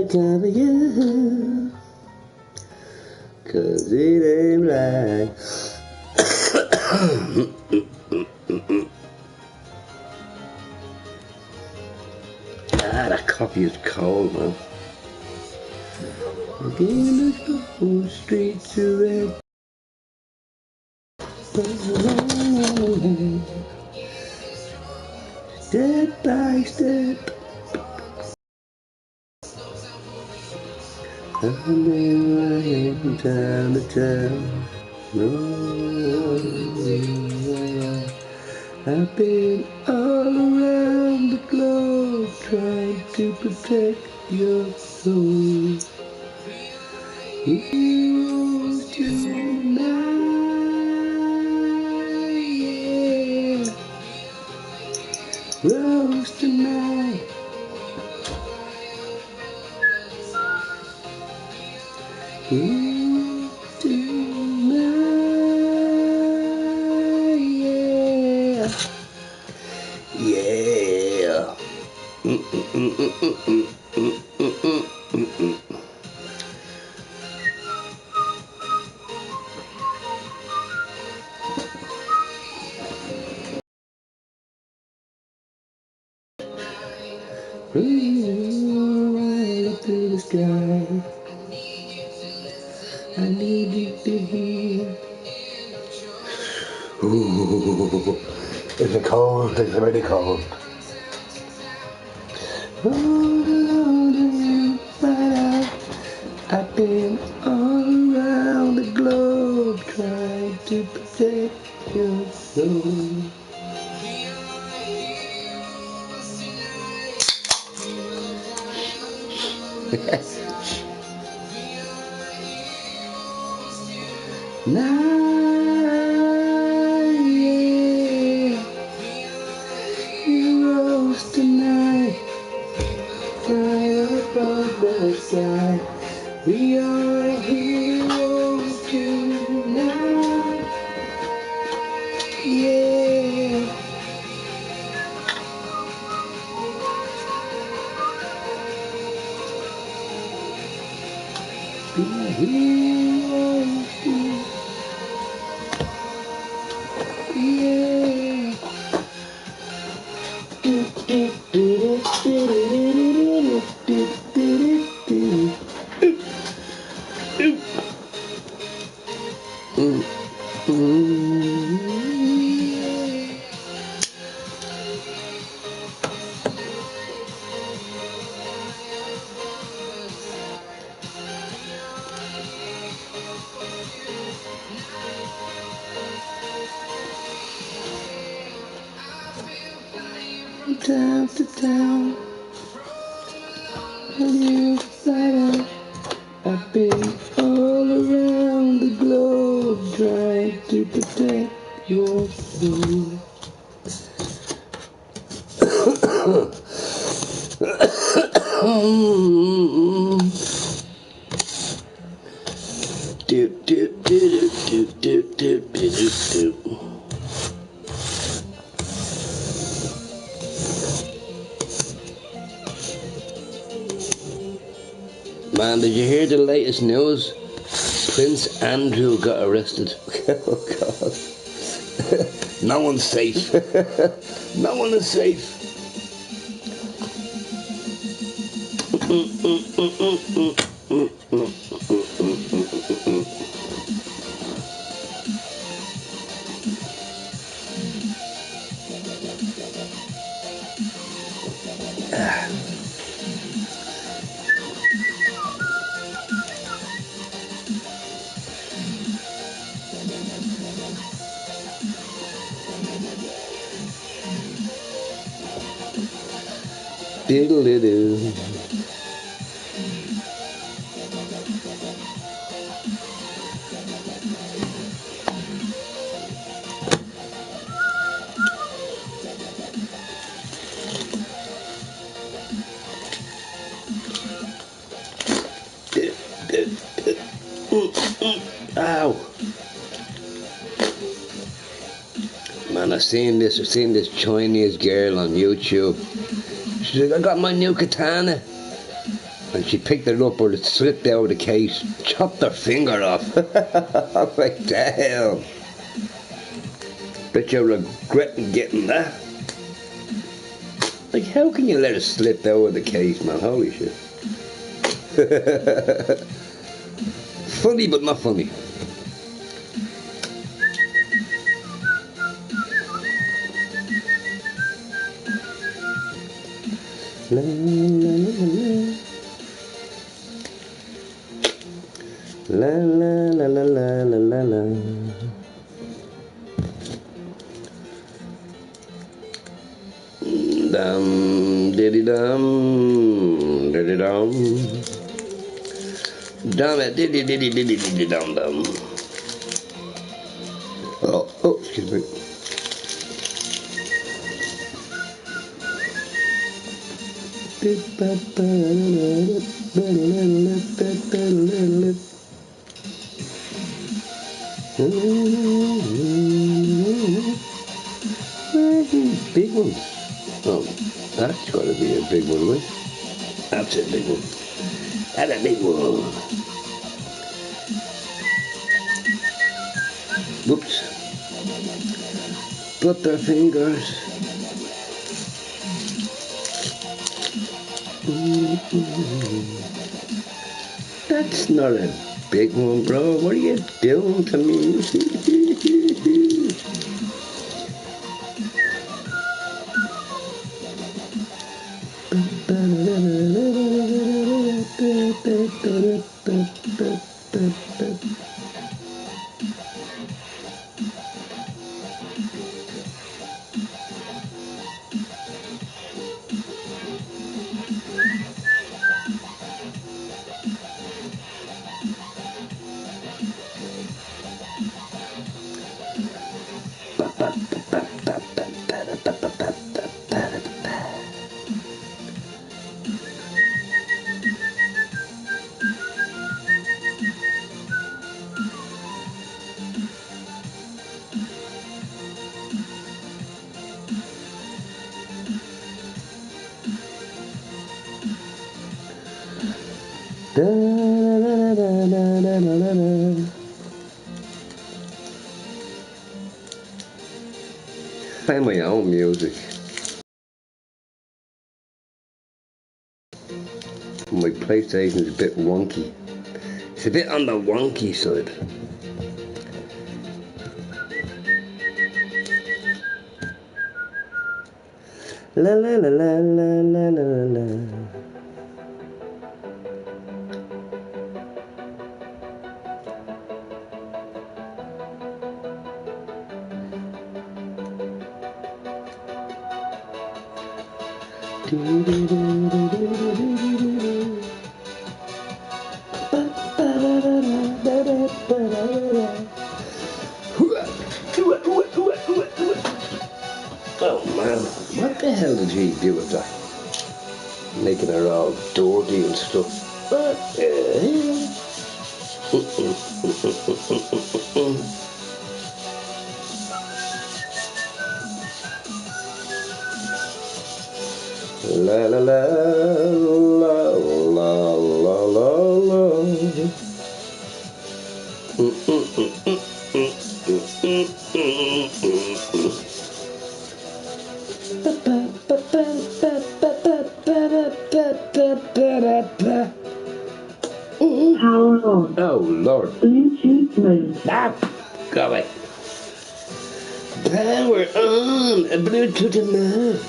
right time for you, 'cause it ain't right. That coffee is cold, man. Again, the streets are red. Step by step, I've been running from town to town. No, I've been all around the globe trying to protect your soul. Heroes tonight, yeah. Rose tonight. Heroes tonight, yeah. Yeah. Right up to the sky. I need you to hear. Ooh, is it cold? It's really cold. Hold on to you, right. I've been all around the globe trying to protect your soul. Night, yeah. Heroes tonight, fly above the sky. We are heroes tonight, yeah. Be heroes tonight, yeah. From town to town, and you fly. I've been all around the globe trying to protect your soul. Do do do do do do do do. Man, did you hear the latest news? Prince Andrew got arrested. Oh God. No one's safe. No one is safe. Diddle-doo. Ow. Man, I've seen this Chinese girl on YouTube. She's like, I got my new katana. And she picked it up, but it slipped out of the case, chopped her finger off. I'm like, damn. Bet you're regretting getting that. Like, how can you let it slip out of the case, man? Holy shit. Funny, but not funny. La, la, la, la. La, la, la, la, la, la. Dum, diddy dum, diddy dum. Dum it, diddy diddy diddy diddy dum dum. Oh, excuse me. Big ones. Oh, that's got to be a big one, right? That's a big one. That's a big one. Whoops. Butterfingers. That's not a big one, bro. What are you doing to me? Play my own music. My PlayStation is a bit wonky. It's a bit on the wonky side. La la la la la la la la. Oh man, what the hell did he do with that? Making her all dirty and stuff. What the hell? La la la la la la la la. Oh Lord. Bluetooth mode. Ah, go away. Power on. A Bluetooth mode.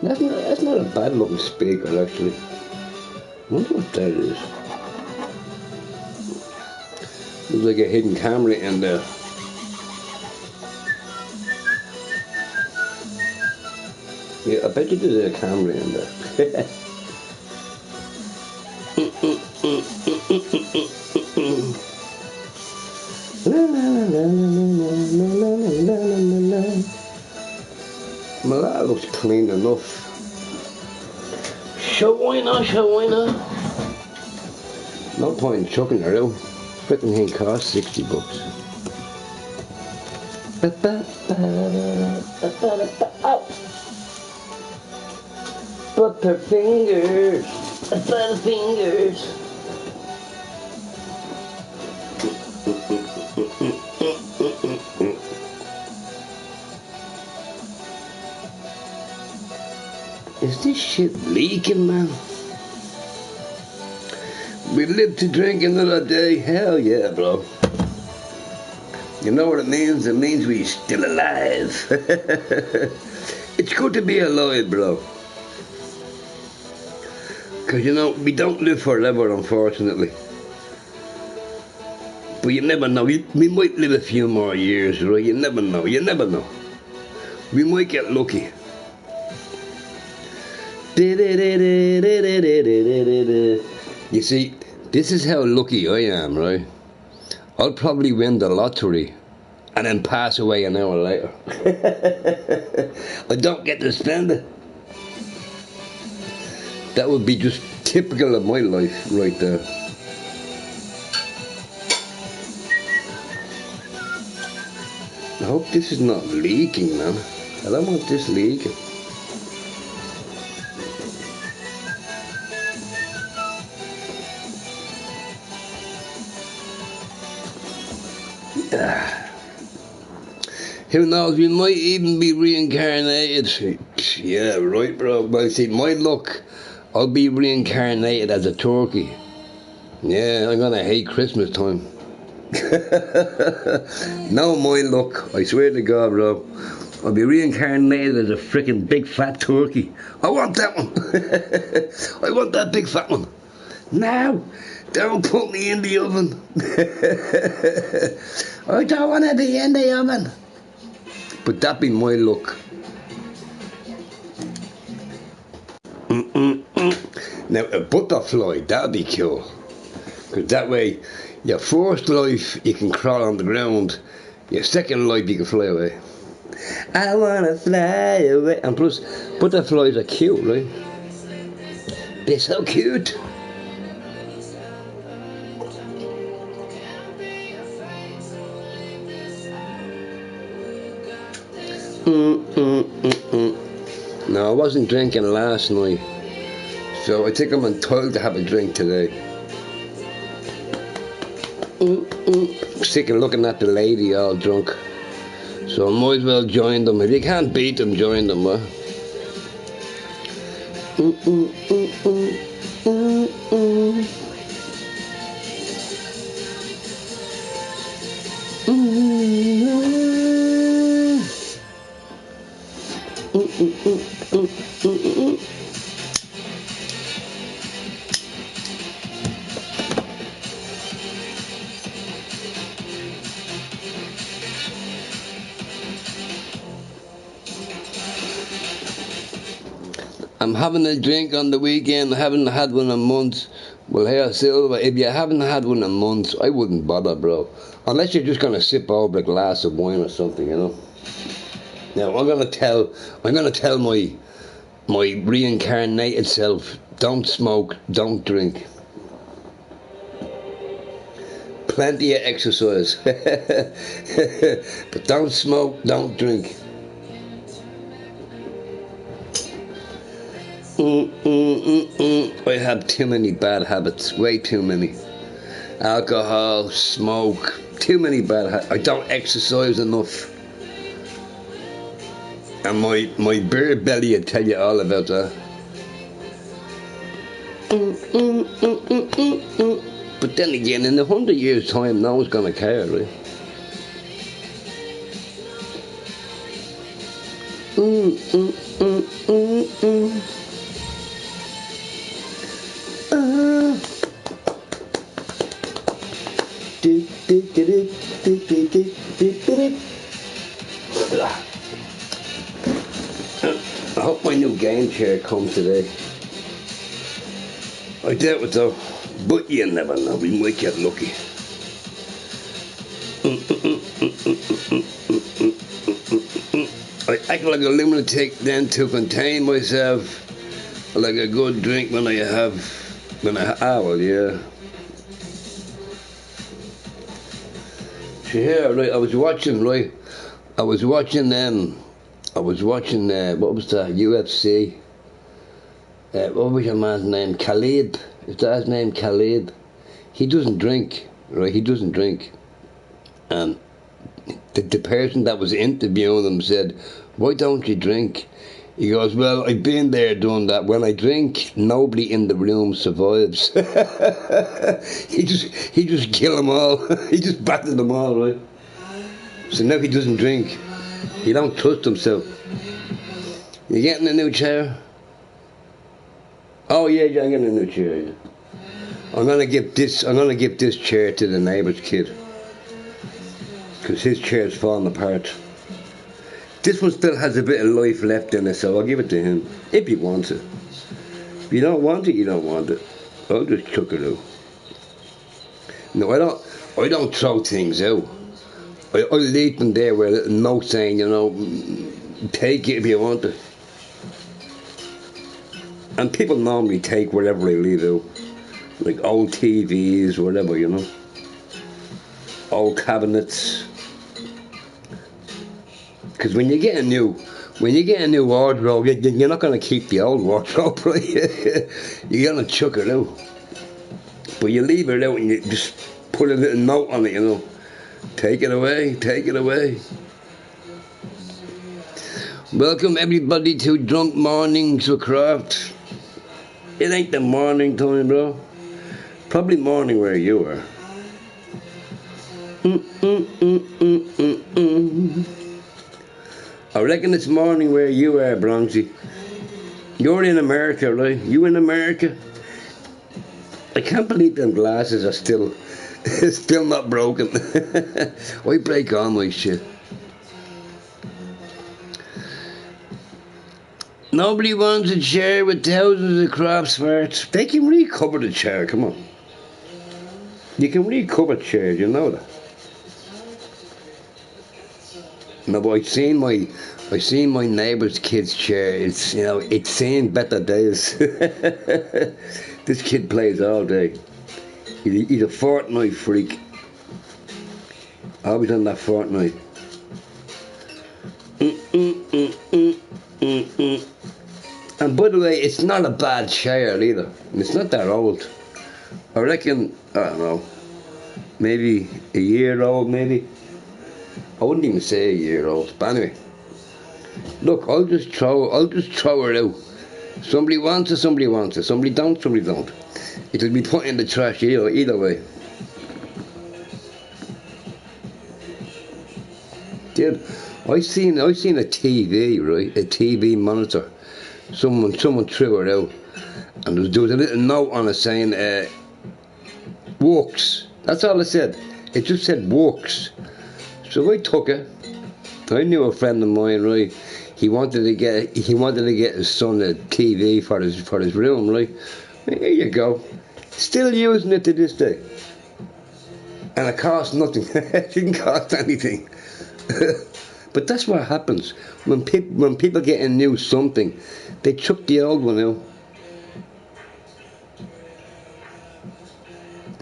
That's not a bad looking speaker actually. I wonder what that is. Looks like a hidden camera in there. Yeah, I bet you there's a camera in there. Well, that looks clean enough. Shawina. No point in chucking her out. Frickin' thing cost $60. Oh. Butterfingers. Butterfingers. Is this shit leaking, man? We live to drink another day. Hell yeah, bro. You know what it means? It means we're still alive. It's good to be alive, bro. Because, you know, we don't live forever, unfortunately. But you never know. We might live a few more years, right? You never know. You never know. We might get lucky. You see, this is how lucky I am, right? I'll probably win the lottery and then pass away an hour later. I don't get to spend it. That would be just typical of my life right there. I hope this is not leaking, man. I don't want this leaking. Who knows, we might even be reincarnated. Yeah, right, bro. Well, see, my luck, I'll be reincarnated as a turkey. Yeah, I'm gonna hate Christmas time. No, my luck, I swear to God, bro. I'll be reincarnated as a freaking big fat turkey. I want that one. I want that big fat one. Now, don't put me in the oven. I don't want to be in the oven. But that be my luck. Now, a butterfly, that'd be cool. Because that way, your first life, you can crawl on the ground. Your second life, you can fly away. I want to fly away. And plus, butterflies are cute, right? They're so cute. No, I wasn't drinking last night, so I think I'm entitled to have a drink today. Sick of looking at the lady all drunk, so I might as well join them. If you can't beat them, join them, huh? I'm having a drink on the weekend. I haven't had one in months. Well, here, Silver, if you haven't had one in months, I wouldn't bother, bro. Unless you're just gonna sip over a glass of wine or something, you know. Now, I'm gonna tell my reincarnated self, don't smoke, don't drink. Plenty of exercise. But don't smoke, don't drink. I have too many bad habits, way too many. Alcohol, smoke, too many bad habits. I don't exercise enough. And my beer belly will tell you all about that. But then again, in 100 years' time, no one's gonna care, right? I hope my new game chair comes today. I doubt it though, but you never know, we might get lucky. I act like a lunatic then to contain myself, like a good drink when I well, yeah. So yeah, right, I was watching, what was that, UFC, What was your man's name? Khalid. Is that his name? Khalid. He doesn't drink, right? He doesn't drink. And the person that was interviewing him said, "Why don't you drink?" He goes, "Well, I've been there doing that. When I drink, nobody in the room survives." he just kill them all. He just battered them all, right? So now he doesn't drink. He don't trust himself. You getting a new chair? Oh yeah, I'm getting a new chair. Yeah. I'm gonna give this chair to the neighbour's kid, because his chair's falling apart. This one still has a bit of life left in it, so I'll give it to him if he wants it. If you don't want it, you don't want it. I'll just chuck it out. No, I don't throw things out. I leave them there with a little note saying, take it if you want it. And people normally take whatever they leave out. Like old TVs, whatever, old cabinets. Because when you get a new wardrobe, you're not going to keep the old wardrobe, right? You're going to chuck it out. But you leave it out and you just put a little note on it, take it away, take it away. Welcome everybody to Drunk Mornings with Craft. It ain't the morning time, bro. Probably morning where you are. I reckon it's morning where you are, Bronzy. You're in America, right? You in America? I can't believe them glasses are still not broken. I break all my shit. Nobody wants a chair with thousands of crafts farts. They can recover the chair, come on. You can recover chairs, you know that. No, but I've seen my neighbour's kid's chair. It's seen better days. This kid plays all day. He's a Fortnite freak. Always on that Fortnite. And by the way, it's not a bad chair either. It's not that old. I reckon, I don't know, maybe a year old, maybe. I wouldn't even say a year old, but anyway. Look, I'll just throw it out. Somebody wants it, somebody wants it. Somebody don't, somebody don't. It'll be put in the trash either way. Dude, I seen a TV, right? A TV monitor. Someone threw it out, and there was a little note on it saying, "Works." That's all it said. It just said "works." So I took it. I knew a friend of mine, right? He wanted to get his son a TV for his room, right? Here you go. Still using it to this day. And it cost nothing. It didn't cost anything. But that's what happens when people get a new something, they chuck the old one out.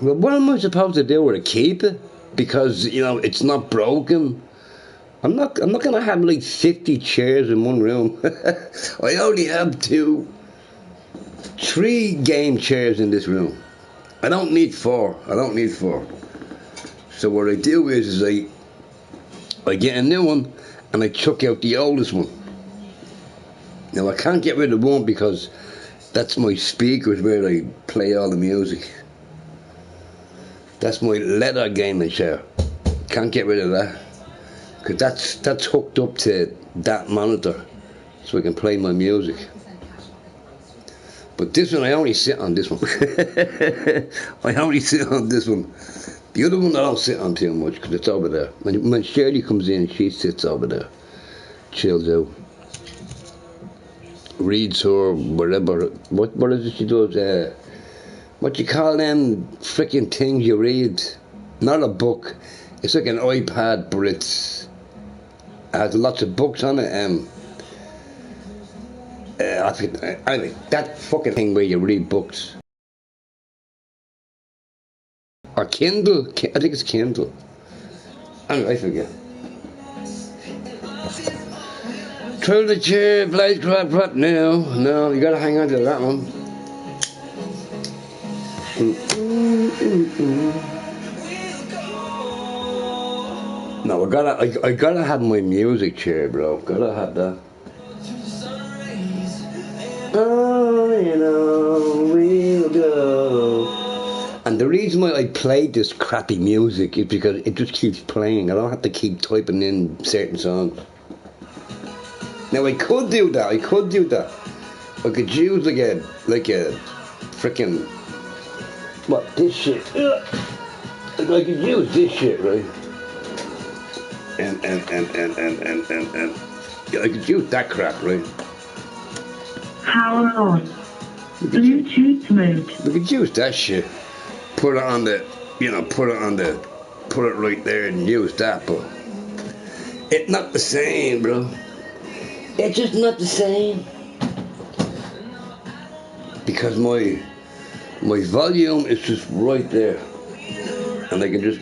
Well, what am I supposed to do with it? Keep it? Because it's not broken. I'm not gonna have like 50 chairs in one room. I only have 3 game chairs in this room. I don't need 4. So what I do is I get a new one and I chuck out the oldest one. Now I can't get rid of one because that's my speakers where I play all the music. That's my leather gaming chair. Can't get rid of that. Because that's hooked up to that monitor so I can play my music. But this one, I only sit on this one. I only sit on this one. The other one I don't sit on too much because it's over there. When Shirley comes in, she sits over there. Chills out. Reads her, whatever. What is it she does? What you call them freaking things you read? Not a book. It's like an iPad, but it has lots of books on it. Anyway, that fucking thing where you read books. Or Kindle. I think it's Kindle. Anyway, I forget. Through the chair, blaze crap, crap. No, you gotta hang on to that one. No, I gotta have my music chair, bro. Gotta have that. Oh, you know, we'll go. And the reason why I played this crappy music is because it just keeps playing. I don't have to keep typing in certain songs. Now I could do that. I could use like a freaking this shit. I could use this shit, right? And yeah, I could use that crap, right? Power on. Bluetooth mode. We could use that shit. Put it on the, put it right there and use that, but it's not the same, bro. It's just not the same. Because my volume is just right there. And I can just,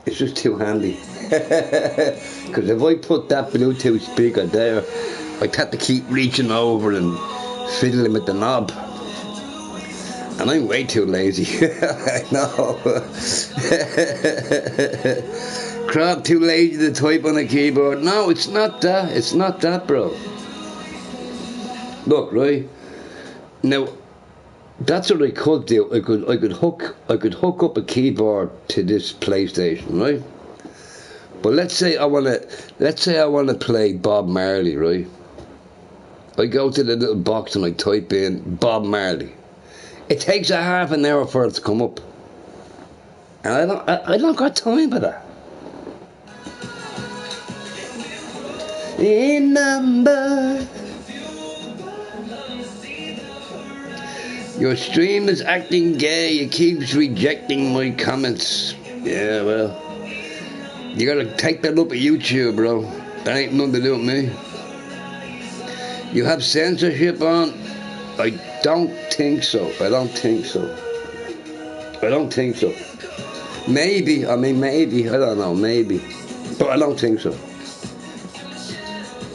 it's just too handy. Because if I put that Bluetooth speaker there, I'd have to keep reaching over and fiddling with the knob. And I'm way too lazy. I know. Crap, too lazy to type on a keyboard. No, it's not that. It's not that, bro. Look, right? Now, that's what I could do. I could hook up a keyboard to this PlayStation, right? But let's say I wanna play Bob Marley, right? I go to the little box and I type in Bob Marley. It takes a half an hour for it to come up, and I don't got time for that. In number, your stream is acting gay. It keeps rejecting my comments. Yeah, well, you gotta take that up at YouTube, bro. That ain't nothing to do with me. You have censorship on? I don't think so. I don't think so. Maybe. I don't know. Maybe. But I don't think so.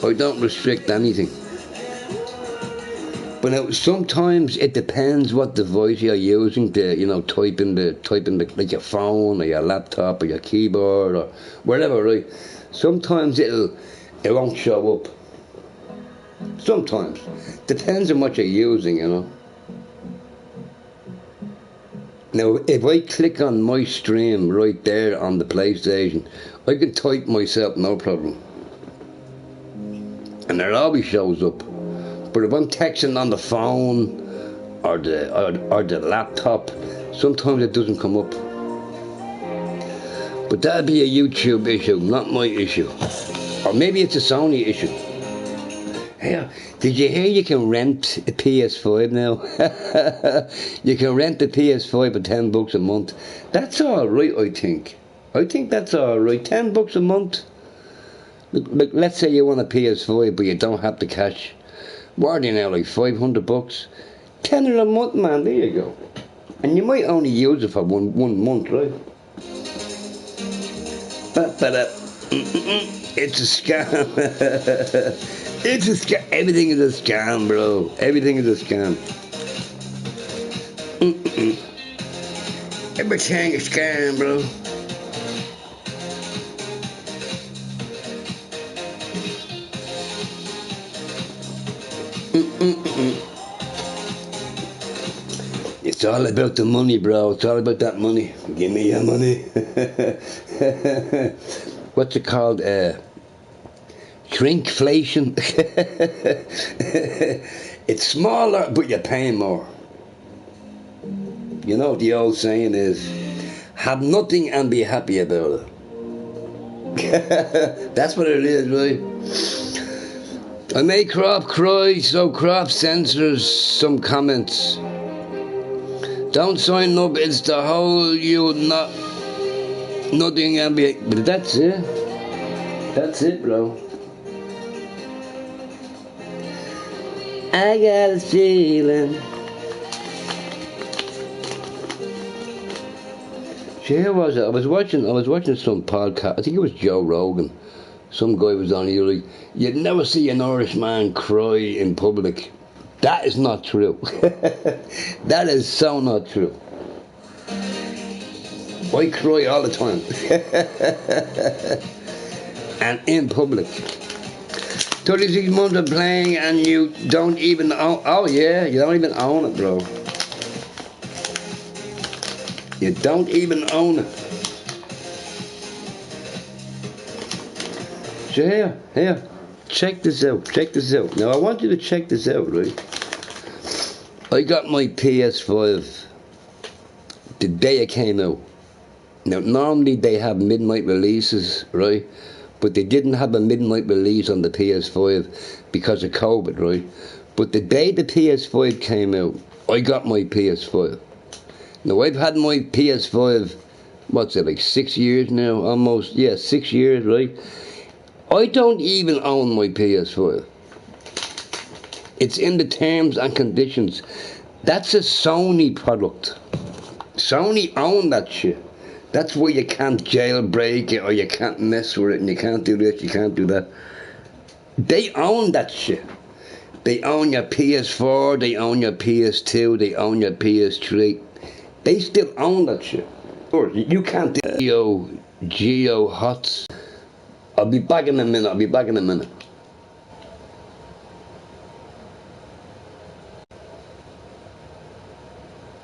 I don't restrict anything. But now, sometimes it depends what device you're using to, typing like your phone or your laptop or your keyboard or whatever, right? Sometimes it won't show up. Sometimes. Depends on what you're using, Now, if I click on my stream right there on the PlayStation, I can type myself, no problem. And it always shows up. But if I'm texting on the phone or the laptop, sometimes it doesn't come up. But that'd be a YouTube issue, not my issue. Or maybe it's a Sony issue. Hey, did you hear you can rent a PS5 now? You can rent the PS5 for $10 a month. That's alright, I think. I think that's alright. $10 a month. Look, let's say you want a PS5 but you don't have the cash. What are they now, like $500? $10 a month, man, there you go. And you might only use it for one month, right? It's a scam. It's a scam. Everything is a scam, bro. Everything is a scam. Everything is a scam, bro. It's all about the money, bro. It's all about that money. Give me your money. What's it called? Shrinkflation. It's smaller, but you're paying more. You know what the old saying is, have nothing and be happy about it. That's what it is, right? I made Crop cry, so Crop censors some comments. Don't sign up, it's the whole nothing and be. But that's it. That's it, bro. I got a feeling. See, who was it? I was watching some podcast. I think it was Joe Rogan. Some guy was on here like, you'd never see an Irish man cry in public. That is not true. That is so not true. I cry all the time. And in public. 36 months of playing and you don't even own... Oh yeah, you don't even own it, bro. You don't even own it. So here, check this out. Now I want you to check this out, right? I got my PS5 the day it came out. Now normally they have midnight releases, right? But they didn't have a midnight release on the PS5 because of COVID, right? But the day the PS5 came out, I got my PS5. Now I've had my PS5, what's it, like 6 years now? Almost, yeah, 6 years, right? I don't even own my PS5. It's in the terms and conditions. That's a Sony product. Sony own that shit. That's why you can't jailbreak it or you can't mess with it and you can't do this, you can't do that. They own that shit. They own your PS4, they own your PS2, they own your PS3. They still own that shit. You can't do Geo Hots. I'll be back in a minute.